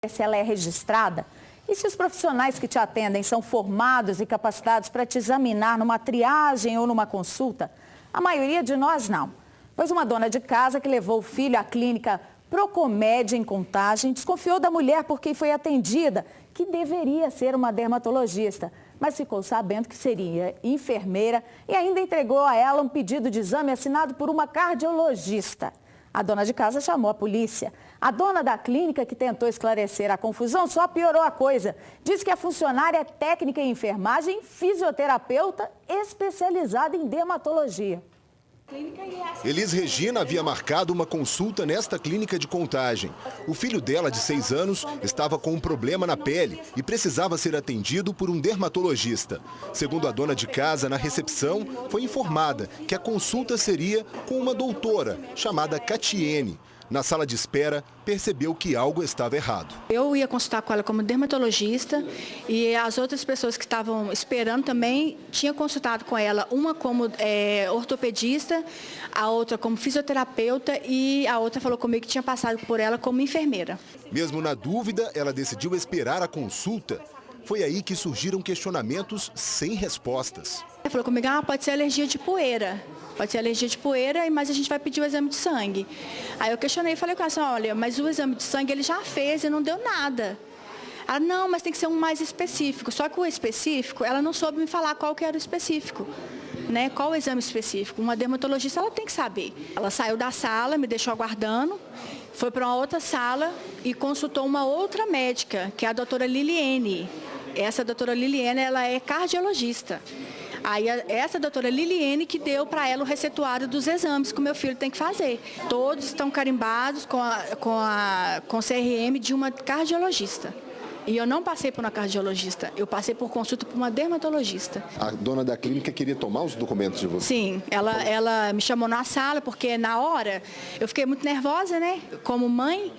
se ela é registrada e se os profissionais que te atendem são formados e capacitados para te examinar numa triagem ou numa consulta. A maioria de nós não. Pois uma dona de casa que levou o filho à clínica Procomed em Contagem desconfiou da mulher por quem foi atendida, que deveria ser uma dermatologista, mas ficou sabendo que seria enfermeira e ainda entregou a ela um pedido de exame assinado por uma cardiologista. A dona de casa chamou a polícia. A dona da clínica, que tentou esclarecer a confusão, só piorou a coisa. Diz que a funcionária é técnica em enfermagem, fisioterapeuta especializada em dermatologia. Elis Regina havia marcado uma consulta nesta clínica de Contagem. O filho dela, de 6 anos, estava com um problema na pele e precisava ser atendido por um dermatologista. Segundo a dona de casa, na recepção, foi informada que a consulta seria com uma doutora, chamada Catiene. Na sala de espera, percebeu que algo estava errado. Eu ia consultar com ela como dermatologista e as outras pessoas que estavam esperando também tinham consultado com ela, uma como ortopedista, a outra como fisioterapeuta e a outra falou comigo que tinha passado por ela como enfermeira. Mesmo na dúvida, ela decidiu esperar a consulta. Foi aí que surgiram questionamentos sem respostas. Ela falou comigo, pode ser alergia de poeira. Pode ser alergia de poeira, mas a gente vai pedir o exame de sangue. Aí eu questionei e falei com ela assim, olha, mas o exame de sangue ele já fez e não deu nada. Ela, não, mas tem que ser um mais específico. Só que o específico, ela não soube me falar qual que era o específico. Né? Qual o exame específico? Uma dermatologista, ela tem que saber. Ela saiu da sala, me deixou aguardando, foi para uma outra sala e consultou uma outra médica, que é a doutora Liliene. Essa doutora Liliene, ela é cardiologista. Aí essa doutora Liliene que deu para ela o receituário dos exames que o meu filho tem que fazer. Todos estão carimbados com CRM de uma cardiologista. E eu não passei por uma cardiologista, eu passei por consulta por uma dermatologista. A dona da clínica queria tomar os documentos de você? Sim, ela me chamou na sala, porque na hora eu fiquei muito nervosa, né? Como mãe,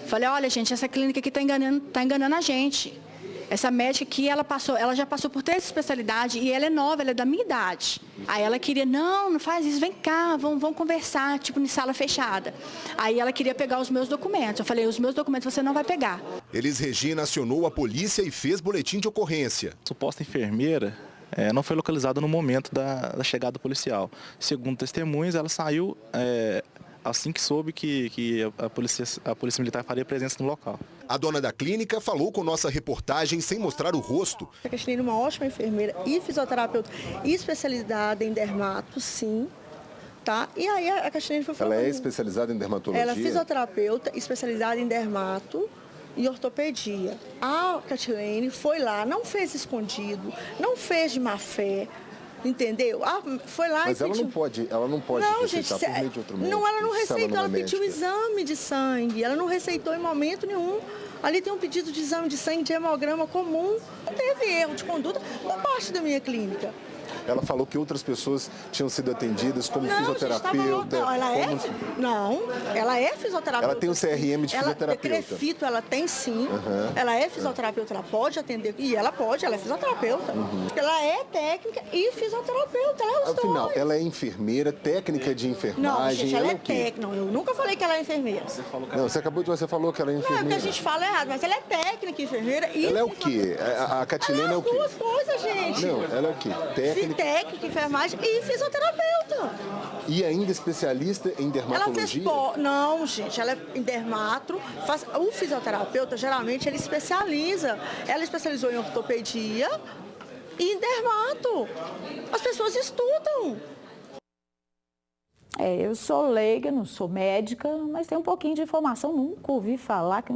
falei, olha gente, essa clínica aqui está enganando a gente. Essa médica aqui, ela já passou por 3 especialidades e ela é nova, ela é da minha idade. Aí ela queria, não faz isso, vem cá, vamos conversar, tipo, em sala fechada. Aí ela queria pegar os meus documentos. Eu falei, os meus documentos você não vai pegar. Elis Regina acionou a polícia e fez boletim de ocorrência. A suposta enfermeira não foi localizada no momento da chegada policial. Segundo testemunhas, ela saiu assim que soube que a polícia militar faria presença no local. A dona da clínica falou com nossa reportagem sem mostrar o rosto. A Catiene é uma ótima enfermeira e fisioterapeuta e especializada em dermato, sim. Tá? E aí a Catiene foi falando. Ela é especializada em dermatologia? Ela é fisioterapeuta especializada em dermato e ortopedia. A Catiene foi lá, não fez escondido, não fez de má fé. Entendeu? Foi lá mas e pediu. Ela não pode não, receitar gente, por meio de outro médico. Não, ela não receitou, ela pediu médica. Exame de sangue. Ela não receitou em momento nenhum. Ali tem um pedido de exame de sangue de hemograma comum. Não teve erro de conduta da parte da minha clínica. Ela falou que outras pessoas tinham sido atendidas como fisioterapeuta. Ela é fisioterapeuta. Ela tem o CRM de fisioterapeuta. Decrefito, ela tem sim. Ela é fisioterapeuta, ela pode atender. E ela é fisioterapeuta. Ela é técnica e fisioterapeuta. Ela é os Afinal, dois. ela é enfermeira, técnica de enfermagem. Não, gente, ela é o quê? técnica. Eu nunca falei que ela é enfermeira. Você falou que ela é enfermeira. Não, é porque a gente fala errado, mas ela é técnica, enfermeira e... Ela é o quê? A Catilene é o quê? Ela é as duas coisas, gente. Não, ela é o quê? Técnica, enfermagem e fisioterapeuta. E ainda especialista em dermatologia? Não, gente, ela é em dermato. O fisioterapeuta, geralmente, ele especializa. Ela especializou em ortopedia e em dermato. As pessoas estudam. Eu sou leiga, não sou médica, mas tenho um pouquinho de informação. Nunca ouvi falar que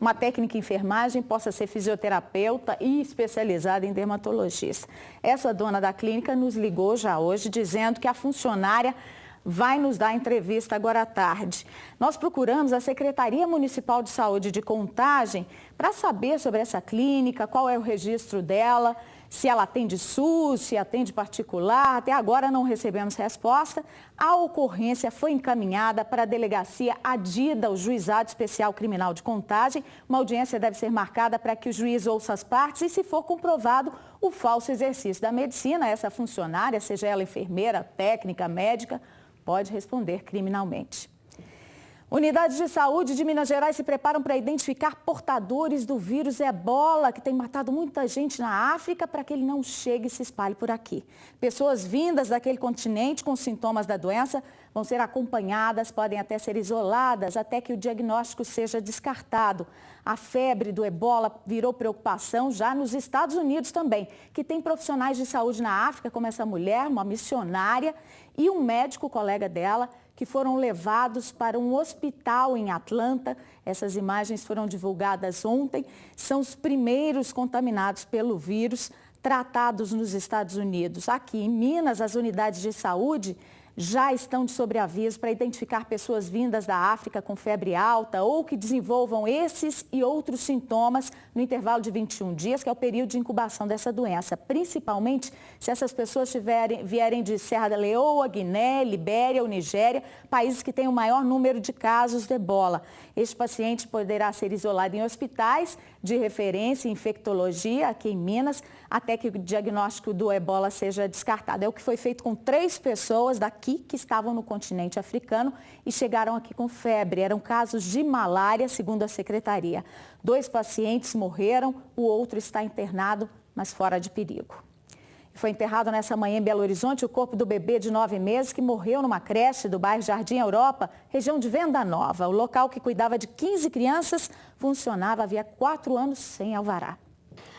uma técnica em enfermagem possa ser fisioterapeuta e especializada em dermatologista. Essa dona da clínica nos ligou já hoje dizendo que a funcionária vai nos dar entrevista agora à tarde. Nós procuramos a Secretaria Municipal de Saúde de Contagem para saber sobre essa clínica, qual é o registro dela, se ela atende SUS, se atende particular. Até agora não recebemos resposta. A ocorrência foi encaminhada para a Delegacia Adida, o Juizado Especial Criminal de Contagem. Uma audiência deve ser marcada para que o juiz ouça as partes e, se for comprovado o falso exercício da medicina, essa funcionária, seja ela enfermeira, técnica, médica, pode responder criminalmente. Unidades de saúde de Minas Gerais se preparam para identificar portadores do vírus Ebola, que tem matado muita gente na África, para que ele não chegue e se espalhe por aqui. Pessoas vindas daquele continente com sintomas da doença vão ser acompanhadas, podem até ser isoladas, até que o diagnóstico seja descartado. A febre do Ebola virou preocupação já nos Estados Unidos também, que tem profissionais de saúde na África, como essa mulher, uma missionária, e um médico colega dela, que foram levados para um hospital em Atlanta. Essas imagens foram divulgadas ontem. São os primeiros contaminados pelo vírus tratados nos Estados Unidos. Aqui em Minas, as unidades de saúde já estão de sobreaviso para identificar pessoas vindas da África com febre alta ou que desenvolvam esses e outros sintomas no intervalo de 21 dias, que é o período de incubação dessa doença, principalmente se essas pessoas vierem de Serra da Leoa, Guiné, Libéria ou Nigéria, países que têm o maior número de casos de Ebola. Este paciente poderá ser isolado em hospitais de referência em infectologia aqui em Minas, até que o diagnóstico do Ebola seja descartado. É o que foi feito com 3 pessoas daqui que estavam no continente africano e chegaram aqui com febre. Eram casos de malária, segundo a secretaria. 2 pacientes morreram, o outro está internado, mas fora de perigo. Foi enterrado nessa manhã em Belo Horizonte o corpo do bebê de 9 meses que morreu numa creche do bairro Jardim Europa, região de Venda Nova. O local, que cuidava de 15 crianças, funcionava havia 4 anos sem alvará.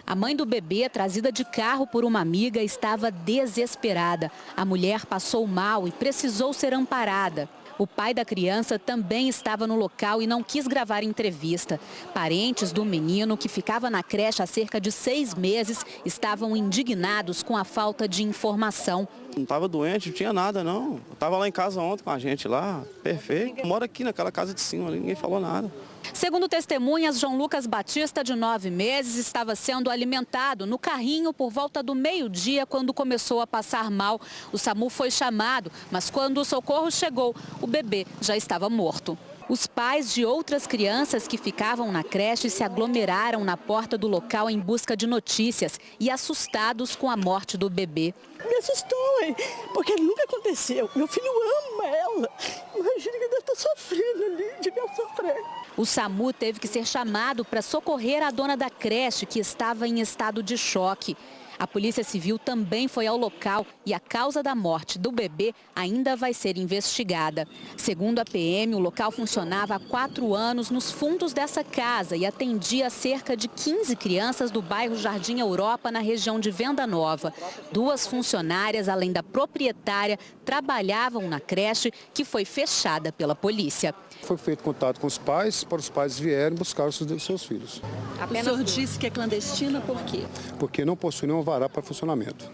A mãe do bebê, trazida de carro por uma amiga, estava desesperada. A mulher passou mal e precisou ser amparada. O pai da criança também estava no local e não quis gravar entrevista. Parentes do menino, que ficava na creche há cerca de 6 meses, estavam indignados com a falta de informação. Não estava doente, não tinha nada não. Eu estava lá em casa ontem com a gente lá, perfeito. Eu moro aqui naquela casa de cima, ninguém falou nada. Segundo testemunhas, João Lucas Batista, de 9 meses, estava sendo alimentado no carrinho por volta do meio-dia, quando começou a passar mal. O SAMU foi chamado, mas quando o socorro chegou, o bebê já estava morto. Os pais de outras crianças que ficavam na creche se aglomeraram na porta do local em busca de notícias e assustados com a morte do bebê. Me assustou, hein? Porque nunca aconteceu. Meu filho ama ela. Imagina que deve estar sofrendo ali, devia sofrer. O SAMU teve que ser chamado para socorrer a dona da creche, que estava em estado de choque. A Polícia Civil também foi ao local e a causa da morte do bebê ainda vai ser investigada. Segundo a PM, o local funcionava há 4 anos nos fundos dessa casa e atendia cerca de 15 crianças do bairro Jardim Europa, na região de Venda Nova. 2 funcionárias, além da proprietária, trabalhavam na creche, que foi fechada pela polícia. Foi feito contato com os pais, para os pais vierem buscar os seus filhos. O senhor disse que é clandestina por quê? Porque não possui nenhum alvará para funcionamento.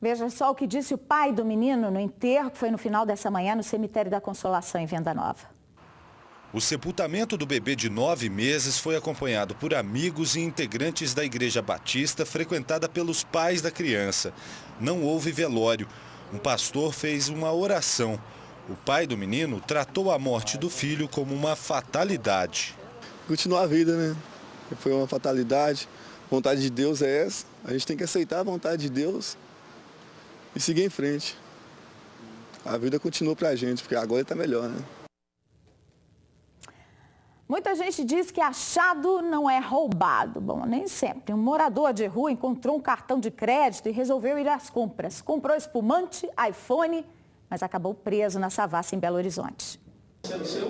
Veja só o que disse o pai do menino no enterro, que foi no final dessa manhã no cemitério da Consolação, em Venda Nova. O sepultamento do bebê de 9 meses foi acompanhado por amigos e integrantes da Igreja Batista, frequentada pelos pais da criança. Não houve velório. Um pastor fez uma oração. O pai do menino tratou a morte do filho como uma fatalidade. Continuar a vida, né? Foi uma fatalidade. A vontade de Deus é essa. A gente tem que aceitar a vontade de Deus e seguir em frente. A vida continua pra gente, porque agora está melhor, né? Muita gente diz que achado não é roubado. Bom, nem sempre. Um morador de rua encontrou um cartão de crédito e resolveu ir às compras. Comprou espumante, iPhone, mas acabou preso na Savassi, em Belo Horizonte.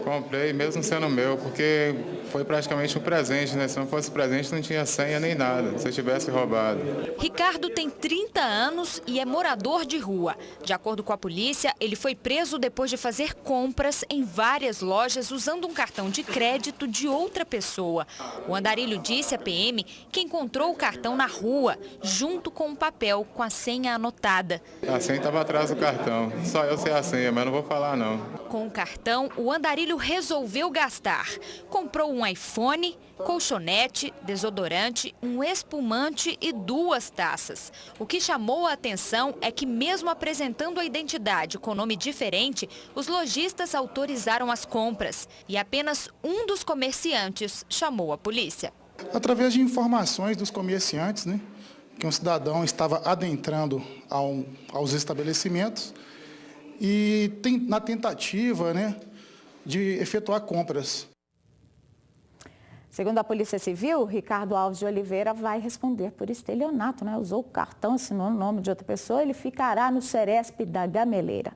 Comprei, mesmo sendo meu, porque foi praticamente um presente, né? Se não fosse presente, não tinha senha nem nada, se eu tivesse roubado. Ricardo tem 30 anos e é morador de rua. De acordo com a polícia, ele foi preso depois de fazer compras em várias lojas usando um cartão de crédito de outra pessoa. O andarilho disse à PM que encontrou o cartão na rua, junto com um papel com a senha anotada. A senha estava atrás do cartão, só eu sei a senha, mas não vou falar não. Com o cartão, o andarilho resolveu gastar. Comprou um iPhone, colchonete, desodorante, um espumante e 2 taças. O que chamou a atenção é que, mesmo apresentando a identidade com nome diferente, os lojistas autorizaram as compras e apenas um dos comerciantes chamou a polícia. Através de informações dos comerciantes, né, que um cidadão estava adentrando aos estabelecimentos e na tentativa, né, de efetuar compras. Segundo a Polícia Civil, Ricardo Alves de Oliveira vai responder por estelionato, né? Usou o cartão, assinou o nome de outra pessoa, ele ficará no Ceresp da Gameleira.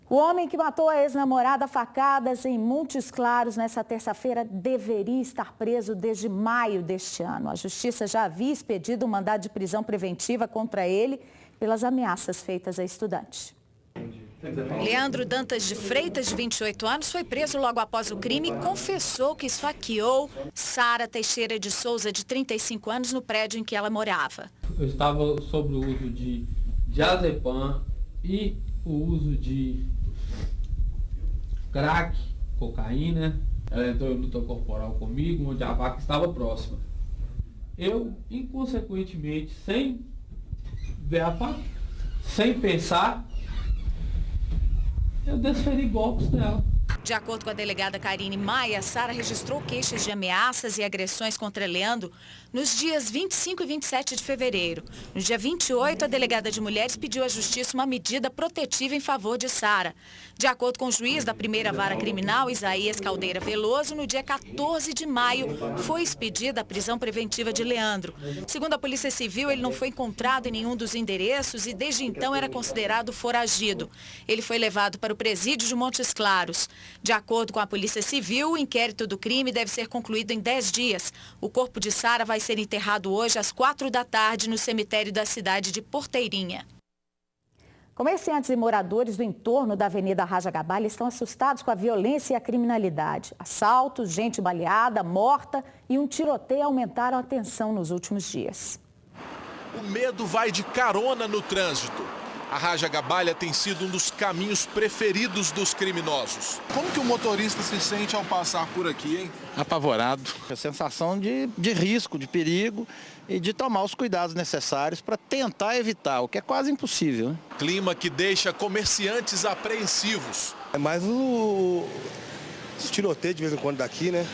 O homem que matou a ex-namorada a facadas em Montes Claros nessa terça-feira deveria estar preso desde maio deste ano. A Justiça já havia expedido um mandado de prisão preventiva contra ele pelas ameaças feitas a estudante. Leandro Dantas de Freitas, de 28 anos, foi preso logo após o crime e confessou que esfaqueou Sara Teixeira de Souza, de 35 anos, no prédio em que ela morava. Eu estava sob o uso de diazepam e o uso de crack, cocaína. Ela entrou em luta corporal comigo, onde a vaca estava próxima. Eu, inconsequentemente, sem ver a faca, sem pensar, eu desferi golpes dela. De acordo com a delegada Karine Maia, Sara registrou queixas de ameaças e agressões contra Leandro nos dias 25 e 27 de fevereiro. No dia 28, a delegada de mulheres pediu à Justiça uma medida protetiva em favor de Sara. De acordo com o juiz da primeira vara criminal, Isaías Caldeira Veloso, no dia 14 de maio, foi expedida a prisão preventiva de Leandro. Segundo a Polícia Civil, ele não foi encontrado em nenhum dos endereços e desde então era considerado foragido. Ele foi levado para o presídio de Montes Claros. De acordo com a Polícia Civil, o inquérito do crime deve ser concluído em 10 dias. O corpo de Sara vai ser enterrado hoje às 4 da tarde no cemitério da cidade de Porteirinha. Comerciantes e moradores do entorno da Avenida Raja Gabalha estão assustados com a violência e a criminalidade. Assaltos, gente baleada, morta e um tiroteio aumentaram a tensão nos últimos dias. O medo vai de carona no trânsito. A Raja Gabalha tem sido um dos caminhos preferidos dos criminosos. Como que o motorista se sente ao passar por aqui, hein? Apavorado. A sensação de risco, de perigo e de tomar os cuidados necessários para tentar evitar, o que é quase impossível, né? Clima que deixa comerciantes apreensivos. É mais os tiroteios de vez em quando daqui, né?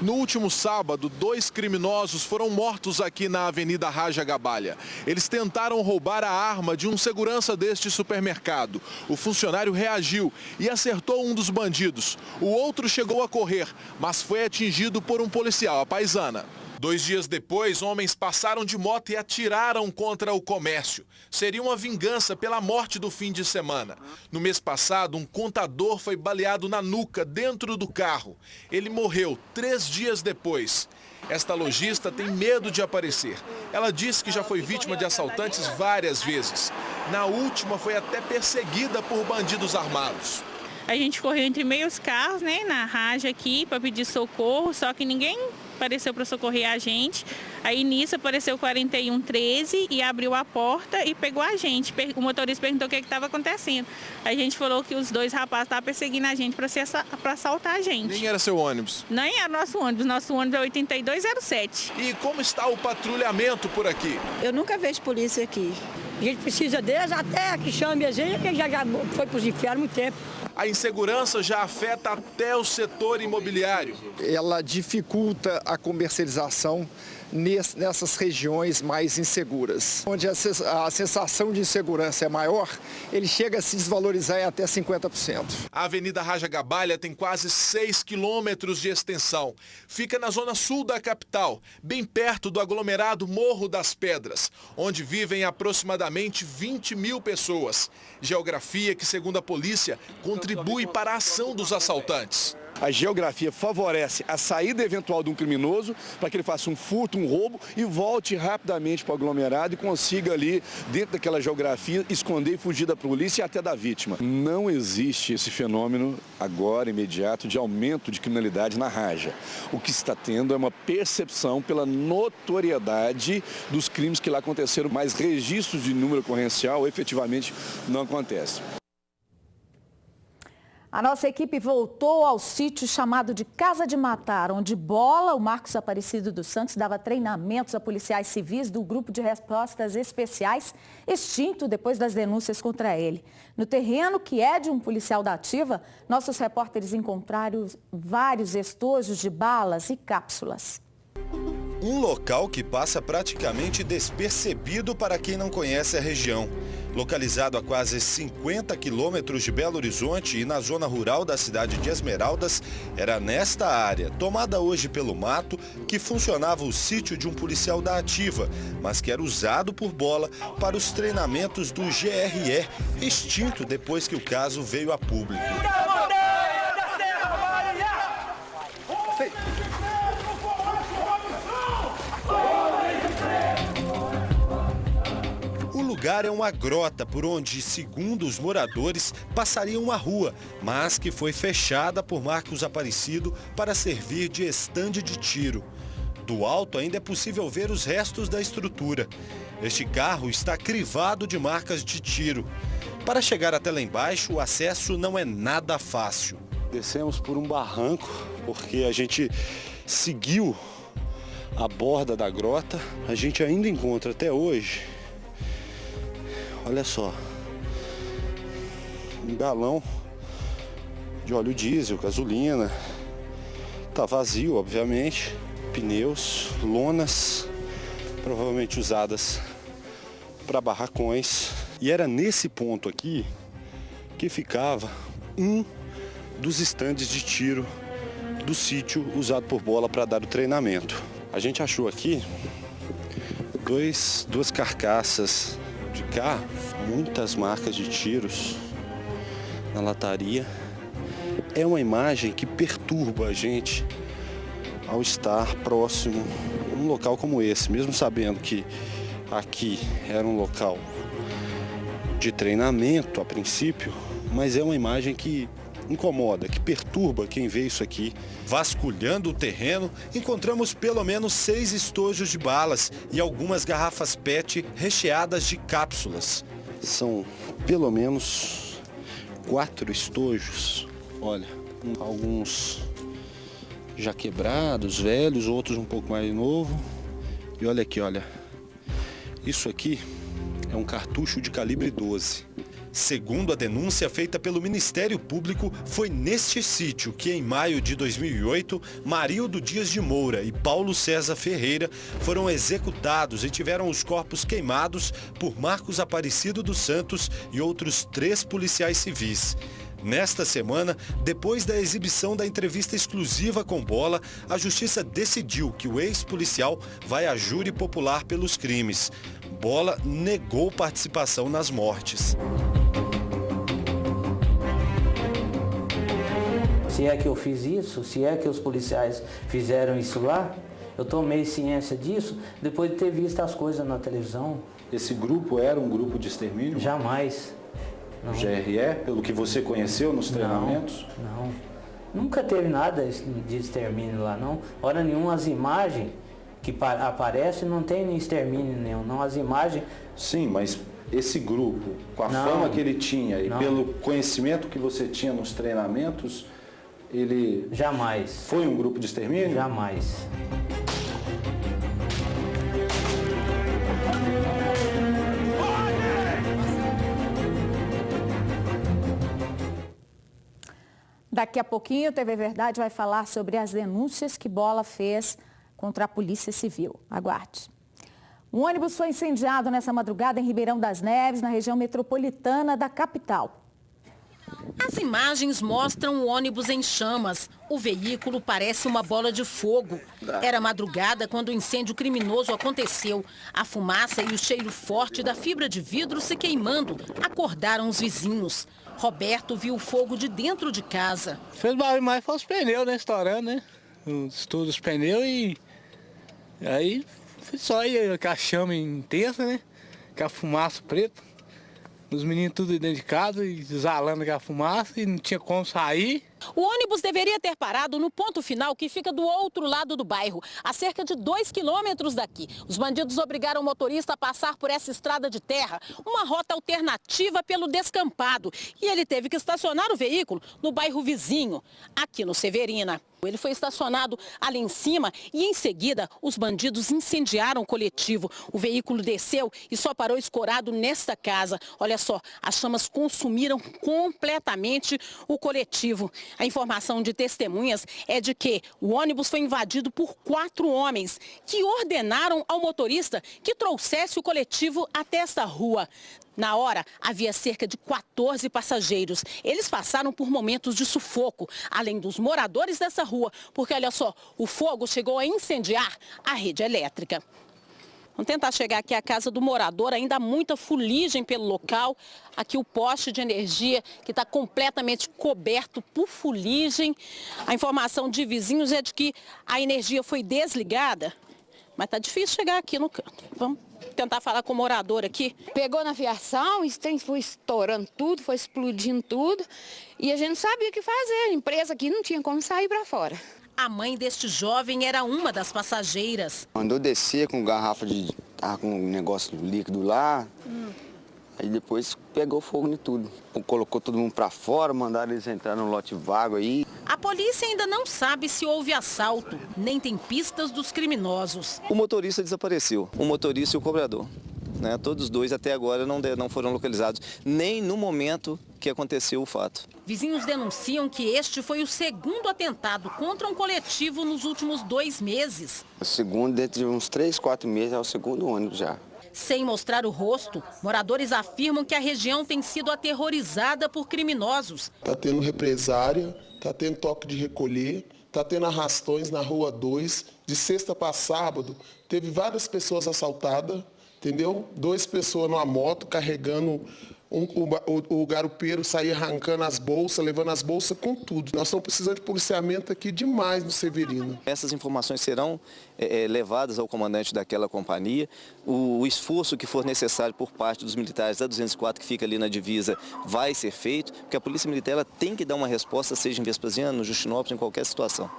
No último sábado, 2 criminosos foram mortos aqui na Avenida Raja Gabalha. Eles tentaram roubar a arma de um segurança deste supermercado. O funcionário reagiu e acertou um dos bandidos. O outro chegou a correr, mas foi atingido por um policial, a paisana. 2 dias depois, homens passaram de moto e atiraram contra o comércio. Seria uma vingança pela morte do fim de semana. No mês passado, um contador foi baleado na nuca dentro do carro. Ele morreu 3 dias depois. Esta lojista tem medo de aparecer. Ela disse que já foi vítima de assaltantes várias vezes. Na última, foi até perseguida por bandidos armados. A gente correu entre meios carros, né, na Raja aqui, para pedir socorro, só que ninguém apareceu para socorrer a gente. Aí nisso apareceu o 4113 e abriu a porta e pegou a gente. O motorista perguntou o que estava acontecendo. A gente falou que os 2 rapazes estavam perseguindo a gente para assaltar a gente. Nem era seu ônibus? Nem era nosso ônibus é 8207. E como está o patrulhamento por aqui? Eu nunca vejo polícia aqui. A gente precisa deles até que chame a gente, que já foi para os infernos há muito tempo. A insegurança já afeta até o setor imobiliário. Ela dificulta a comercialização nessas regiões mais inseguras. Onde a sensação de insegurança é maior, ele chega a se desvalorizar em até 50%. A Avenida Raja Gabalha tem quase 6 quilômetros de extensão. Fica na zona sul da capital, bem perto do aglomerado Morro das Pedras, onde vivem aproximadamente 20 mil pessoas. Geografia que, segundo a polícia, contribui para a ação dos assaltantes. A geografia favorece a saída eventual de um criminoso para que ele faça um furto, um roubo e volte rapidamente para o aglomerado e consiga ali, dentro daquela geografia, esconder e fugir da polícia e até da vítima. Não existe esse fenômeno agora, imediato, de aumento de criminalidade na Raja. O que está tendo é uma percepção pela notoriedade dos crimes que lá aconteceram, mas registros de número ocorrencial efetivamente não acontecem. A nossa equipe voltou ao sítio chamado de Casa de Matar, onde Bola, o Marcos Aparecido dos Santos, dava treinamentos a policiais civis do Grupo de Respostas Especiais, extinto depois das denúncias contra ele. No terreno, que é de um policial da ativa, nossos repórteres encontraram vários estojos de balas e cápsulas. Um local que passa praticamente despercebido para quem não conhece a região. Localizado a quase 50 quilômetros de Belo Horizonte e na zona rural da cidade de Esmeraldas, era nesta área, tomada hoje pelo mato, que funcionava o sítio de um policial da Ativa, mas que era usado por Bola para os treinamentos do GRE, extinto depois que o caso veio a público. O lugar é uma grota por onde, segundo os moradores, passaria uma rua, mas que foi fechada por Marcos Aparecido para servir de estande de tiro. Do alto ainda é possível ver os restos da estrutura. Este carro está crivado de marcas de tiro. Para chegar até lá embaixo, o acesso não é nada fácil. Descemos por um barranco, porque a gente seguiu a borda da grota. A gente ainda encontra até hoje, olha só, um galão de óleo diesel, gasolina. Tá vazio, obviamente. Pneus, lonas, provavelmente usadas para barracões. E era nesse ponto aqui que ficava um dos estandes de tiro do sítio usado por Bola para dar o treinamento. A gente achou aqui duas carcaças de carro, muitas marcas de tiros na lataria. É uma imagem que perturba a gente ao estar próximo a um local como esse, mesmo sabendo que aqui era um local de treinamento a princípio, mas é uma imagem que incomoda, que perturba quem vê isso aqui. Vasculhando o terreno, encontramos pelo menos 6 estojos de balas e algumas garrafas PET recheadas de cápsulas. São pelo menos 4 estojos. Olha, alguns já quebrados, velhos, outros um pouco mais novo. E olha aqui, olha. Isso aqui é um cartucho de calibre 12. Segundo a denúncia feita pelo Ministério Público, foi neste sítio que, em maio de 2008, Marildo Dias de Moura e Paulo César Ferreira foram executados e tiveram os corpos queimados por Marcos Aparecido dos Santos e outros 3 policiais civis. Nesta semana, depois da exibição da entrevista exclusiva com Bola, a Justiça decidiu que o ex-policial vai a júri popular pelos crimes. Bola negou participação nas mortes. Se é que eu fiz isso, se é que os policiais fizeram isso lá, eu tomei ciência disso depois de ter visto as coisas na televisão. Esse grupo era um grupo de extermínio? Jamais. Não. GRE, pelo que você conheceu nos treinamentos? Não. Nunca teve nada de extermínio lá, não. Hora nenhuma as imagens que aparecem não tem extermínio nenhum, não. As imagens... Sim, mas esse grupo, com a fama que ele tinha e pelo conhecimento que você tinha nos treinamentos, ele... Jamais. Foi um grupo de extermínio? Jamais. Daqui a pouquinho, o TV Verdade vai falar sobre as denúncias que Bola fez contra a Polícia Civil. Aguarde. Um ônibus foi incendiado nessa madrugada em Ribeirão das Neves, na região metropolitana da capital. As imagens mostram o ônibus em chamas. O veículo parece uma bola de fogo. Era madrugada quando o incêndio criminoso aconteceu. A fumaça e o cheiro forte da fibra de vidro se queimando acordaram os vizinhos. Roberto viu o fogo de dentro de casa. Fez barulho mais foi os pneus, né? Estourando, né? Todos os pneus e aí foi só aí com a chama intensa, né? Com a fumaça preta. Os meninos tudo dentro de casa, exalando com a fumaça e não tinha como sair. O ônibus deveria ter parado no ponto final que fica do outro lado do bairro, a cerca de 2 quilômetros daqui. Os bandidos obrigaram o motorista a passar por essa estrada de terra, uma rota alternativa pelo descampado. E ele teve que estacionar o veículo no bairro vizinho, aqui no Severina. Ele foi estacionado ali em cima e, em seguida, os bandidos incendiaram o coletivo. O veículo desceu e só parou escorado nesta casa. Olha só, as chamas consumiram completamente o coletivo. A informação de testemunhas é de que o ônibus foi invadido por 4 homens que ordenaram ao motorista que trouxesse o coletivo até esta rua. Na hora, havia cerca de 14 passageiros. Eles passaram por momentos de sufoco, além dos moradores dessa rua, porque, olha só, o fogo chegou a incendiar a rede elétrica. Vamos tentar chegar aqui à casa do morador, ainda há muita fuligem pelo local. Aqui o poste de energia que está completamente coberto por fuligem. A informação de vizinhos é de que a energia foi desligada, mas está difícil chegar aqui no canto. Vamos tentar falar com o morador aqui. Pegou na fiação, foi estourando tudo, foi explodindo tudo e a gente não sabia o que fazer. A empresa aqui não tinha como sair para fora. A mãe deste jovem era uma das passageiras. Mandou descer com garrafa tava com um negócio líquido lá, aí depois pegou fogo em tudo. Colocou todo mundo para fora, mandaram eles entrar no lote vago aí. A polícia ainda não sabe se houve assalto, nem tem pistas dos criminosos. O motorista desapareceu, o motorista e o cobrador. Todos os dois até agora não foram localizados, nem no momento que aconteceu o fato. Vizinhos denunciam que este foi o segundo atentado contra um coletivo nos últimos 2 meses. O segundo, dentro de uns 3, 4 meses, é o segundo ônibus já. Sem mostrar o rosto, moradores afirmam que a região tem sido aterrorizada por criminosos. Está tendo represária, está tendo toque de recolher, está tendo arrastões na Rua 2. De sexta para sábado, teve várias pessoas assaltadas. Entendeu? 2 pessoas numa moto carregando, o garupeiro saía arrancando as bolsas, levando as bolsas com tudo. Nós estamos precisando de policiamento aqui demais no Severino. Essas informações serão levadas ao comandante daquela companhia. O esforço que for necessário por parte dos militares da 204, que fica ali na divisa, vai ser feito, porque a Polícia Militar ela tem que dar uma resposta, seja em Vespasiano, no Justinópolis, em qualquer situação.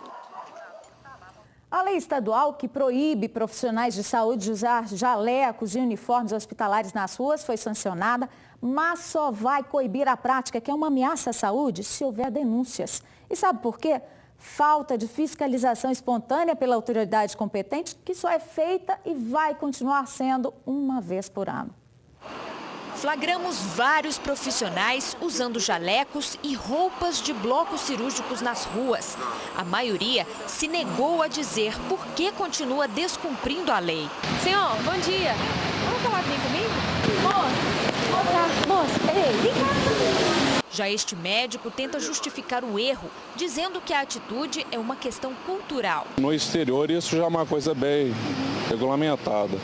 A lei estadual que proíbe profissionais de saúde de usar jalecos e uniformes hospitalares nas ruas foi sancionada, mas só vai coibir a prática, que é uma ameaça à saúde, se houver denúncias. E sabe por quê? Falta de fiscalização espontânea pela autoridade competente, que só é feita e vai continuar sendo uma vez por ano. Flagramos vários profissionais usando jalecos e roupas de blocos cirúrgicos nas ruas. A maioria se negou a dizer por que continua descumprindo a lei. Senhor, bom dia. Vamos falar aqui comigo? Moça, ei, vem cá. Já este médico tenta justificar o erro, dizendo que a atitude é uma questão cultural. No exterior isso já é uma coisa bem regulamentada.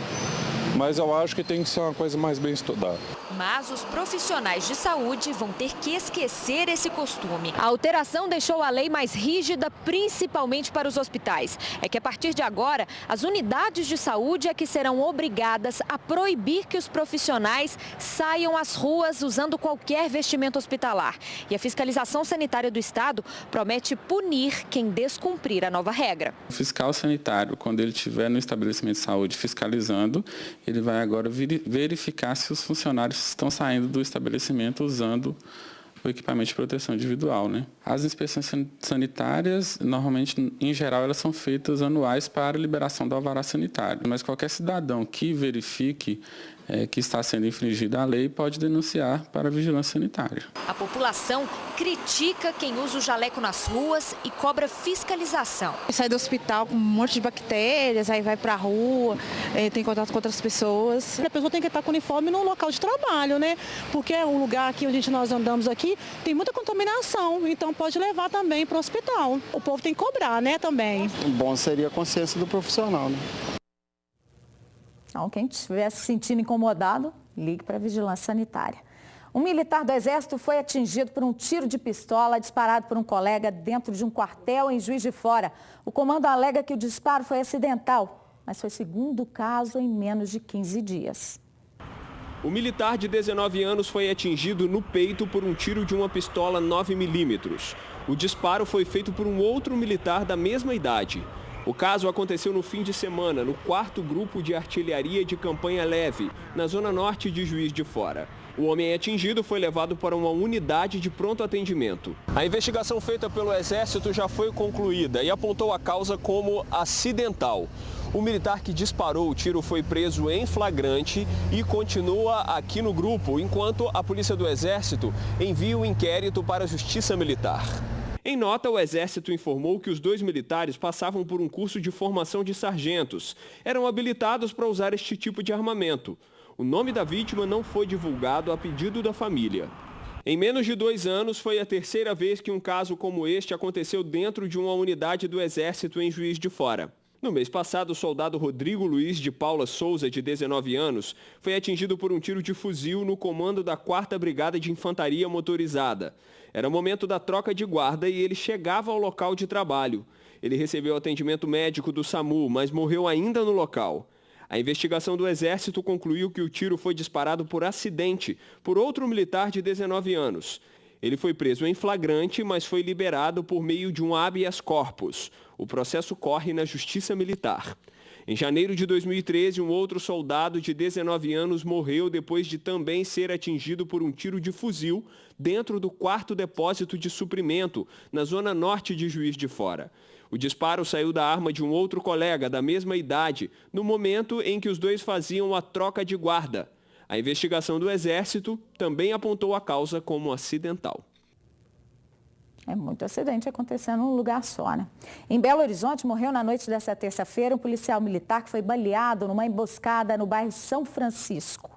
Mas eu acho que tem que ser uma coisa mais bem estudada. Mas os profissionais de saúde vão ter que esquecer esse costume. A alteração deixou a lei mais rígida, principalmente para os hospitais. É que a partir de agora, as unidades de saúde é que serão obrigadas a proibir que os profissionais saiam às ruas usando qualquer vestimenta hospitalar. E a fiscalização sanitária do Estado promete punir quem descumprir a nova regra. O fiscal sanitário, quando ele estiver no estabelecimento de saúde fiscalizando, ele vai agora verificar se os funcionários estão saindo do estabelecimento usando o equipamento de proteção individual, né? As inspeções sanitárias, normalmente, em geral, elas são feitas anuais para a liberação do alvará sanitário. Mas qualquer cidadão que verifique que está sendo infringida a lei pode denunciar para a vigilância sanitária. A população critica quem usa o jaleco nas ruas e cobra fiscalização. Sai do hospital com um monte de bactérias, aí vai para a rua, tem contato com outras pessoas. A pessoa tem que estar com uniforme no local de trabalho, né? Porque é um lugar aqui onde nós andamos aqui, tem muita contaminação, então pode levar também para o hospital. O povo tem que cobrar, né, também. Bom seria a consciência do profissional, né? Então, quem estiver se sentindo incomodado, ligue para a vigilância sanitária. Um militar do Exército foi atingido por um tiro de pistola disparado por um colega dentro de um quartel em Juiz de Fora. O comando alega que o disparo foi acidental, mas foi o segundo caso em menos de 15 dias. O militar de 19 anos foi atingido no peito por um tiro de uma pistola 9mm. O disparo foi feito por um outro militar da mesma idade. O caso aconteceu no fim de semana, no 4º Grupo de Artilharia de Campanha Leve, na zona norte de Juiz de Fora. O homem atingido foi levado para uma unidade de pronto atendimento. A investigação feita pelo Exército já foi concluída e apontou a causa como acidental. O militar que disparou o tiro foi preso em flagrante e continua aqui no grupo, enquanto a Polícia do Exército envia o inquérito para a Justiça Militar. Em nota, o Exército informou que os 2 militares passavam por um curso de formação de sargentos. Eram habilitados para usar este tipo de armamento. O nome da vítima não foi divulgado a pedido da família. Em menos de 2 anos, foi a terceira vez que um caso como este aconteceu dentro de uma unidade do Exército em Juiz de Fora. No mês passado, o soldado Rodrigo Luiz de Paula Souza, de 19 anos, foi atingido por um tiro de fuzil no comando da 4ª Brigada de Infantaria Motorizada. Era o momento da troca de guarda e ele chegava ao local de trabalho. Ele recebeu atendimento médico do SAMU, mas morreu ainda no local. A investigação do Exército concluiu que o tiro foi disparado por acidente por outro militar de 19 anos. Ele foi preso em flagrante, mas foi liberado por meio de um habeas corpus. O processo corre na Justiça Militar. Em janeiro de 2013, um outro soldado de 19 anos morreu depois de também ser atingido por um tiro de fuzil dentro do 4º depósito de suprimento, na zona norte de Juiz de Fora. O disparo saiu da arma de um outro colega da mesma idade, no momento em que os dois faziam a troca de guarda. A investigação do Exército também apontou a causa como acidental. É muito acidente acontecendo num lugar só, né? Em Belo Horizonte, morreu na noite dessa terça-feira um policial militar que foi baleado numa emboscada no bairro São Francisco.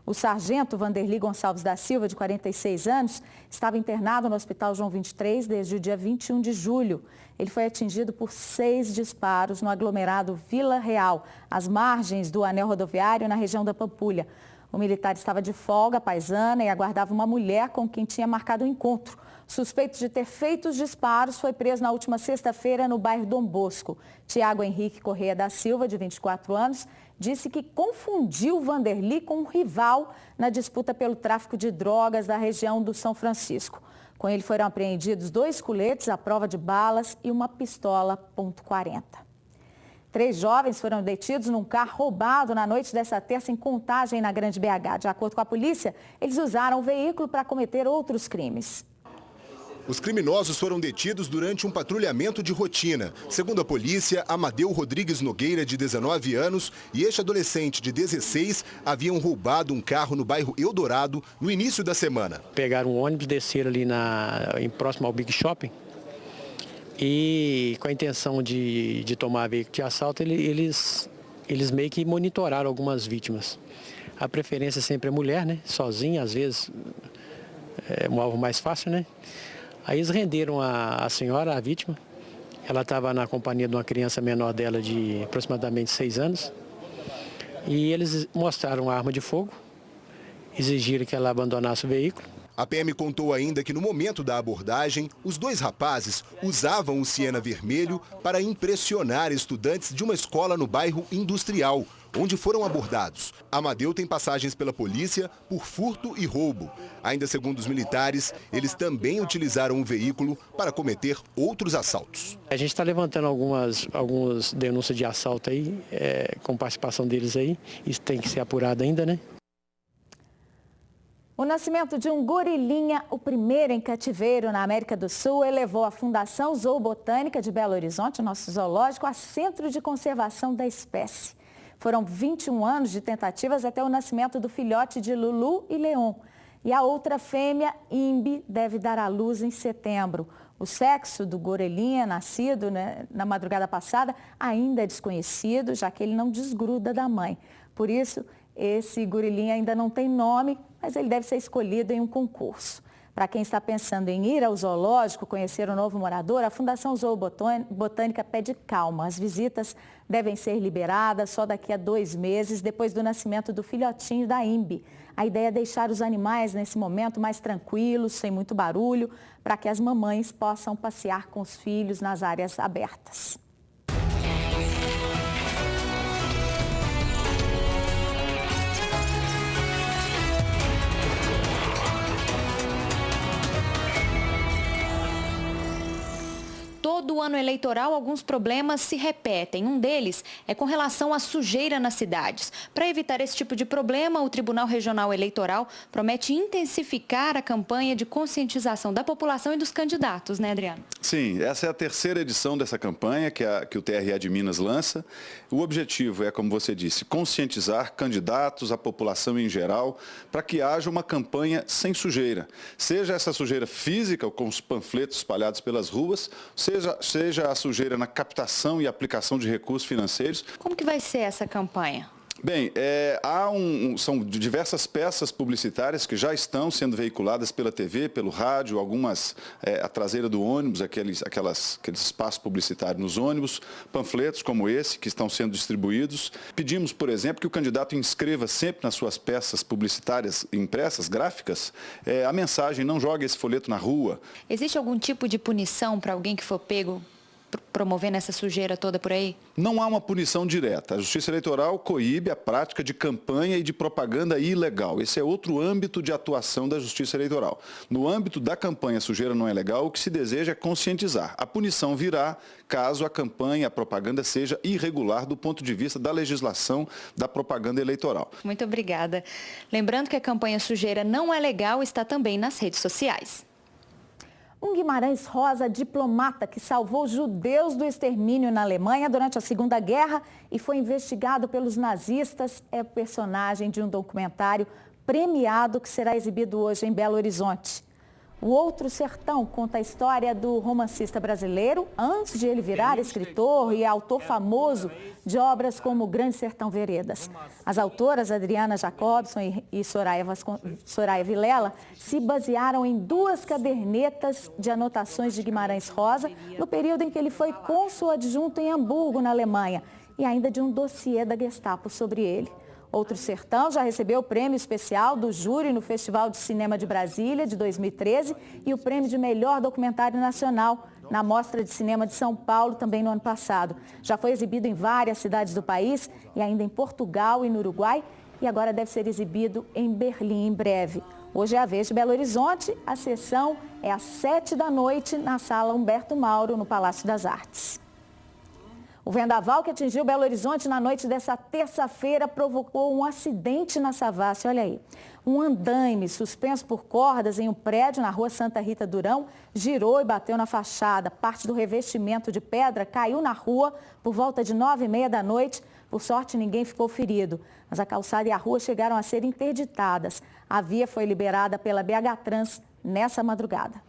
O sargento Vanderly Gonçalves da Silva, de 46 anos, estava internado no Hospital João 23 desde o dia 21 de julho. Ele foi atingido por 6 disparos no aglomerado Vila Real, às margens do anel rodoviário, na região da Pampulha. O militar estava de folga paisana e aguardava uma mulher com quem tinha marcado um encontro. Suspeito de ter feito os disparos, foi preso na última sexta-feira no bairro Dom Bosco. Tiago Henrique Correia da Silva, de 24 anos, disse que confundiu Vanderly com um rival na disputa pelo tráfico de drogas da região do São Francisco. Com ele foram apreendidos 2 coletes à prova de balas e uma pistola .40. 3 jovens foram detidos num carro roubado na noite dessa terça em Contagem, na Grande BH. De acordo com a polícia, eles usaram o veículo para cometer outros crimes. Os criminosos foram detidos durante um patrulhamento de rotina. Segundo a polícia, Amadeu Rodrigues Nogueira, de 19 anos, e este adolescente de 16 haviam roubado um carro no bairro Eldorado no início da semana. Pegaram um ônibus, desceram ali próximo ao Big Shopping e com a intenção de tomar veículo de assalto, eles meio que monitoraram algumas vítimas. A preferência sempre é mulher, né? Sozinha, às vezes é um alvo mais fácil, né? Aí eles renderam a senhora, a vítima. Ela estava na companhia de uma criança menor dela de aproximadamente 6 anos. E eles mostraram a arma de fogo, exigiram que ela abandonasse o veículo. A PM contou ainda que no momento da abordagem, os 2 rapazes usavam o Siena vermelho para impressionar estudantes de uma escola no bairro Industrial, onde foram abordados. Amadeu tem passagens pela polícia por furto e roubo. Ainda segundo os militares, eles também utilizaram o veículo para cometer outros assaltos. A gente está levantando algumas denúncias de assalto aí, com participação deles aí. Isso tem que ser apurado ainda, né? O nascimento de um gorilinha, o primeiro em cativeiro na América do Sul, elevou a Fundação Zoobotânica de Belo Horizonte, nosso zoológico, a centro de conservação da espécie. Foram 21 anos de tentativas até o nascimento do filhote de Lulu e Leon. E a outra fêmea, Imbi, deve dar à luz em setembro. O sexo do gorilinha, nascido na madrugada passada, ainda é desconhecido, já que ele não desgruda da mãe. Por isso, esse gorilinha ainda não tem nome, mas ele deve ser escolhido em um concurso. Para quem está pensando em ir ao zoológico, conhecer o novo morador, a Fundação Zoobotânica pede calma. As visitas devem ser liberadas só daqui a 2 meses, depois do nascimento do filhotinho da Imbi. A ideia é deixar os animais nesse momento mais tranquilos, sem muito barulho, para que as mamães possam passear com os filhos nas áreas abertas. Todo ano eleitoral, alguns problemas se repetem. Um deles é com relação à sujeira nas cidades. Para evitar esse tipo de problema, o Tribunal Regional Eleitoral promete intensificar a campanha de conscientização da população e dos candidatos, né, Adriano? Sim, essa é a 3ª edição dessa campanha que o TRE de Minas lança. O objetivo é, como você disse, conscientizar candidatos, a população em geral, para que haja uma campanha sem sujeira. Seja essa sujeira física, com os panfletos espalhados pelas ruas, seja a sujeira na captação e aplicação de recursos financeiros. Como que vai ser essa campanha? Bem, são diversas peças publicitárias que já estão sendo veiculadas pela TV, pelo rádio, algumas a traseira do ônibus, aqueles espaços publicitários nos ônibus, panfletos como esse que estão sendo distribuídos. Pedimos, por exemplo, que o candidato inscreva sempre nas suas peças publicitárias impressas, gráficas, a mensagem: não jogue esse folheto na rua. Existe algum tipo de punição para alguém que for pego promovendo essa sujeira toda por aí? Não há uma punição direta. A Justiça Eleitoral coíbe a prática de campanha e de propaganda ilegal. Esse é outro âmbito de atuação da Justiça Eleitoral. No âmbito da campanha Sujeira Não é Legal, o que se deseja é conscientizar. A punição virá caso a campanha, a propaganda seja irregular do ponto de vista da legislação da propaganda eleitoral. Muito obrigada. Lembrando que a campanha Sujeira Não é Legal está também nas redes sociais. Um Guimarães Rosa diplomata que salvou judeus do extermínio na Alemanha durante a Segunda Guerra e foi investigado pelos nazistas é o personagem de um documentário premiado que será exibido hoje em Belo Horizonte. O Outro Sertão conta a história do romancista brasileiro antes de ele virar escritor e autor famoso de obras como Grande Sertão Veredas. As autoras Adriana Jacobson e Soraya Vilela se basearam em 2 cadernetas de anotações de Guimarães Rosa no período em que ele foi cônsul adjunto em Hamburgo, na Alemanha, e ainda de um dossiê da Gestapo sobre ele. Outro Sertão já recebeu o prêmio especial do júri no Festival de Cinema de Brasília, de 2013, e o prêmio de melhor documentário nacional na Mostra de Cinema de São Paulo, também no ano passado. Já foi exibido em várias cidades do país e ainda em Portugal e no Uruguai, e agora deve ser exibido em Berlim em breve. Hoje é a vez de Belo Horizonte, a sessão é às 19h na Sala Humberto Mauro, no Palácio das Artes. O vendaval que atingiu Belo Horizonte na noite dessa terça-feira provocou um acidente na Savassi. Olha aí, um andaime suspenso por cordas em um prédio na rua Santa Rita Durão girou e bateu na fachada. Parte do revestimento de pedra caiu na rua por volta de 9h30 da noite. Por sorte, ninguém ficou ferido, mas a calçada e a rua chegaram a ser interditadas. A via foi liberada pela BH Trans nessa madrugada.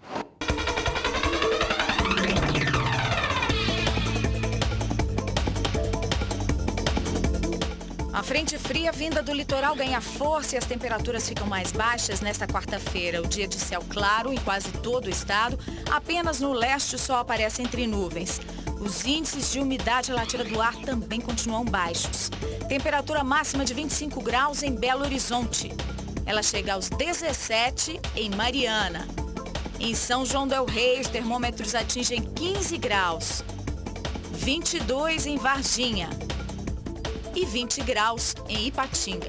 A frente fria vinda do litoral ganha força e as temperaturas ficam mais baixas nesta quarta-feira. O dia de céu claro em quase todo o estado, apenas no leste o sol aparece entre nuvens. Os índices de umidade relativa do ar também continuam baixos. Temperatura máxima de 25 graus em Belo Horizonte. Ela chega aos 17 em Mariana. Em São João del Rei, os termômetros atingem 15 graus. 22 em Varginha. E 20 graus em Ipatinga.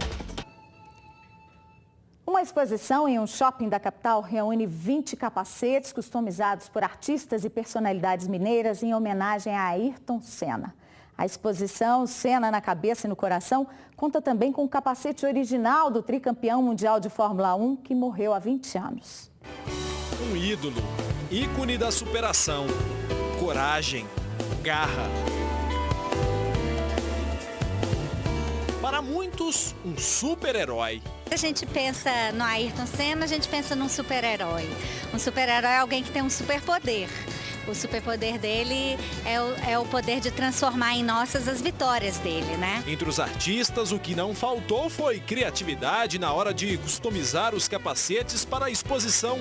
Uma exposição em um shopping da capital reúne 20 capacetes customizados por artistas e personalidades mineiras em homenagem a Ayrton Senna. A exposição Senna na Cabeça e no Coração conta também com o capacete original do tricampeão mundial de Fórmula 1 que morreu há 20 anos. Um ídolo, ícone da superação, coragem, garra. Para muitos, um super-herói. A gente pensa no Ayrton Senna, a gente pensa num super-herói. Um super-herói é alguém que tem um superpoder. O superpoder dele é o poder de transformar em nossas as vitórias dele, né? Entre os artistas, o que não faltou foi criatividade na hora de customizar os capacetes para a exposição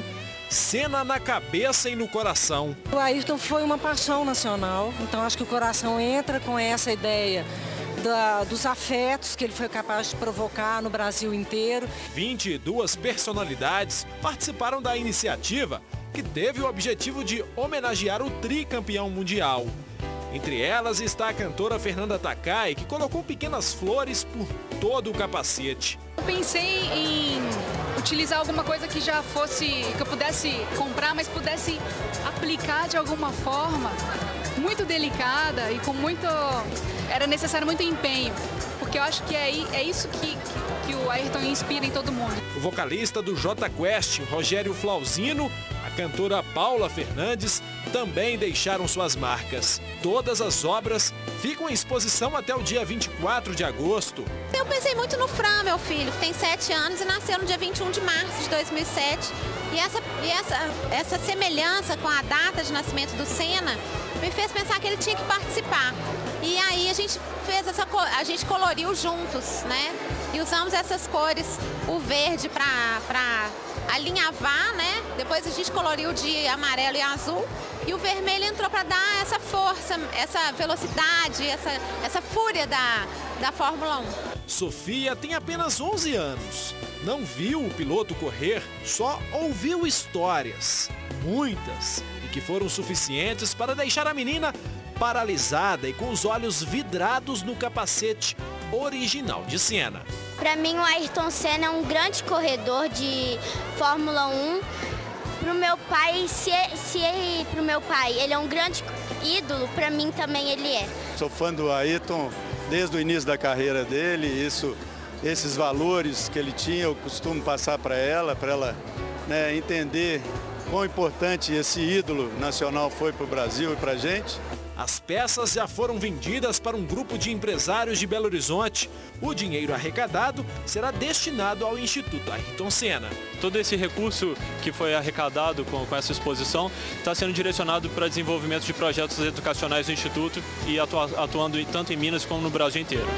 Senna na Cabeça e no Coração. O Ayrton foi uma paixão nacional, então acho que o coração entra com essa ideia dos afetos que ele foi capaz de provocar no Brasil inteiro. 22 personalidades participaram da iniciativa, que teve o objetivo de homenagear o tricampeão mundial. Entre elas está a cantora Fernanda Takai, que colocou pequenas flores por todo o capacete. Eu pensei em utilizar alguma coisa que já fosse, que eu pudesse comprar, mas pudesse aplicar de alguma forma muito delicada e com muito... Era necessário muito empenho, porque eu acho que é isso que o Ayrton inspira em todo mundo. O vocalista do Jota Quest, Rogério Flauzino, a cantora Paula Fernandes, também deixaram suas marcas. Todas as obras ficam em exposição até o dia 24 de agosto. Eu pensei muito no Fran, meu filho, que tem 7 anos e nasceu no dia 21 de março de 2007. E essa semelhança com a data de nascimento do Senna me fez pensar que ele tinha que participar. E aí a gente coloriu juntos, né? E usamos essas cores, o verde para alinhavar, né? Depois a gente coloriu de amarelo e azul. E o vermelho entrou para dar essa força, essa velocidade, essa fúria da Fórmula 1. Sofia tem apenas 11 anos. Não viu o piloto correr, só ouviu histórias, muitas, e que foram suficientes para deixar a menina paralisada e com os olhos vidrados no capacete original de Senna. Para mim, o Ayrton Senna é um grande corredor de Fórmula 1. Para o meu pai, para o meu pai ele é um grande ídolo, para mim também ele é. Sou fã do Ayrton desde o início da carreira dele, esses valores que ele tinha, eu costumo passar para ela, né, entender quão importante esse ídolo nacional foi para o Brasil e para a gente. As peças já foram vendidas para um grupo de empresários de Belo Horizonte. O dinheiro arrecadado será destinado ao Instituto Ayrton Senna. Todo esse recurso que foi arrecadado com essa exposição está sendo direcionado para desenvolvimento de projetos educacionais do Instituto e atuando tanto em Minas como no Brasil inteiro.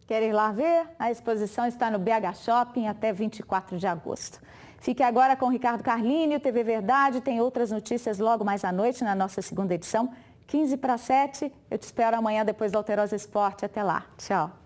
Quer ir lá ver? A exposição está no BH Shopping até 24 de agosto. Fique agora com o Ricardo Carlini, o TV Verdade. Tem outras notícias logo mais à noite na nossa segunda edição, 6:45. Eu te espero amanhã depois do Alterosa Esporte. Até lá. Tchau.